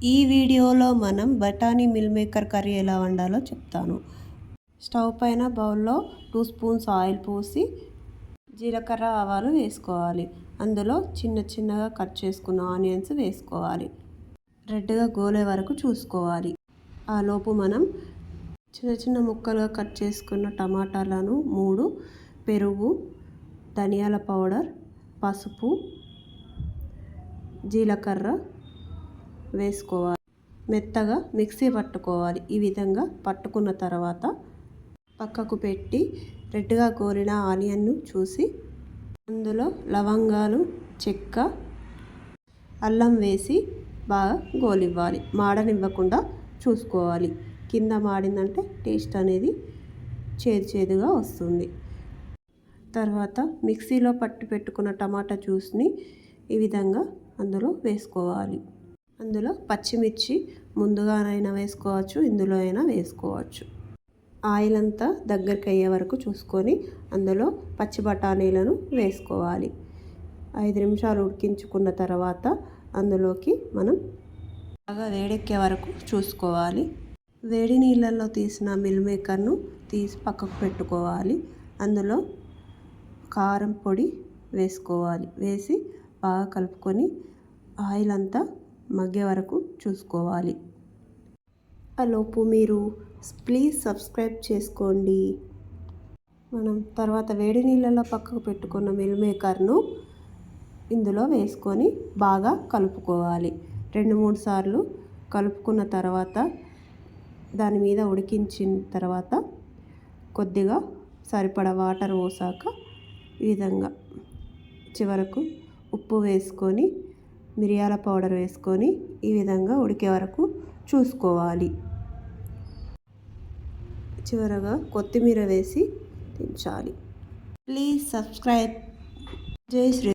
ఈ వీడియోలో మనం బఠానీ మిల్ మేకర్ కర్రీ ఎలా వండాలో చెప్తాను. స్టవ్ పైన బౌల్లో 2 స్పూన్స్ ఆయిల్ పోసి జీలకర్ర ఆవాలు వేసుకోవాలి. అందులో చిన్న చిన్నగా కట్ చేసుకున్న ఆనియన్స్ వేసుకోవాలి. రెడ్గా గోలే వరకు చూసుకోవాలి. ఆ లోపు మనం చిన్న చిన్న ముక్కలుగా కట్ చేసుకున్న టమాటాలను 3, పెరుగు, ధనియాల పౌడర్, పసుపు, జీలకర్ర వేసుకోవాలి. మెత్తగా మిక్సీ పట్టుకోవాలి. ఈ విధంగా పట్టుకున్న తర్వాత పక్కకు పెట్టి రెడ్గా గోలిన ఆనియన్ను చూసి అందులో లవంగాలు, చెక్క, అల్లం వేసి బాగా గోలివ్వాలి. మాడనివ్వకుండా చూసుకోవాలి. కింద మాడిందంటే టేస్ట్ అనేది చేదుగా వస్తుంది. తర్వాత మిక్సీలో పట్టి పెట్టుకున్న టమాటా జ్యూస్ని ఈ విధంగా అందులో వేసుకోవాలి. అందులో పచ్చిమిర్చి ముందుగానైనా వేసుకోవచ్చు, ఇందులో అయినా వేసుకోవచ్చు. ఆయిల్ అంతా దగ్గరికి అయ్యే వరకు చూసుకొని అందులో పచ్చి బఠానీలను వేసుకోవాలి. 5 నిమిషాలు ఉడికించుకున్న తర్వాత అందులోకి మనం బాగా వేడెక్కే వరకు చూసుకోవాలి. వేడి నీళ్ళల్లో తీసిన మిల్ మేకర్ను తీసి పక్కకు పెట్టుకోవాలి. అందులో కారం పొడి వేసుకోవాలి. వేసి బాగా కలుపుకొని ఆయిల్ అంతా మగ్గే వరకు చూసుకోవాలి. ఆలోపు మీరు ప్లీజ్ సబ్స్క్రైబ్ చేసుకోండి. మనం తర్వాత వేడి నీళ్ళలో పక్కకు పెట్టుకున్న మిల్ మేకర్ను ఇందులో వేసుకొని బాగా కలుపుకోవాలి. 2-3 సార్లు కలుపుకున్న తర్వాత దాని మీద ఉడికించిన తర్వాత కొద్దిగా సరిపడా వాటర్ పోసాక ఈ విధంగా చివరకు ఉప్పు వేసుకొని మిరియాల పౌడర్ వేసుకొని ఈ విధంగా ఉడికే వరకు చూసుకోవాలి. చివరగా కొత్తిమీర వేసి దించాలి. Please subscribe. జై శ్రీ.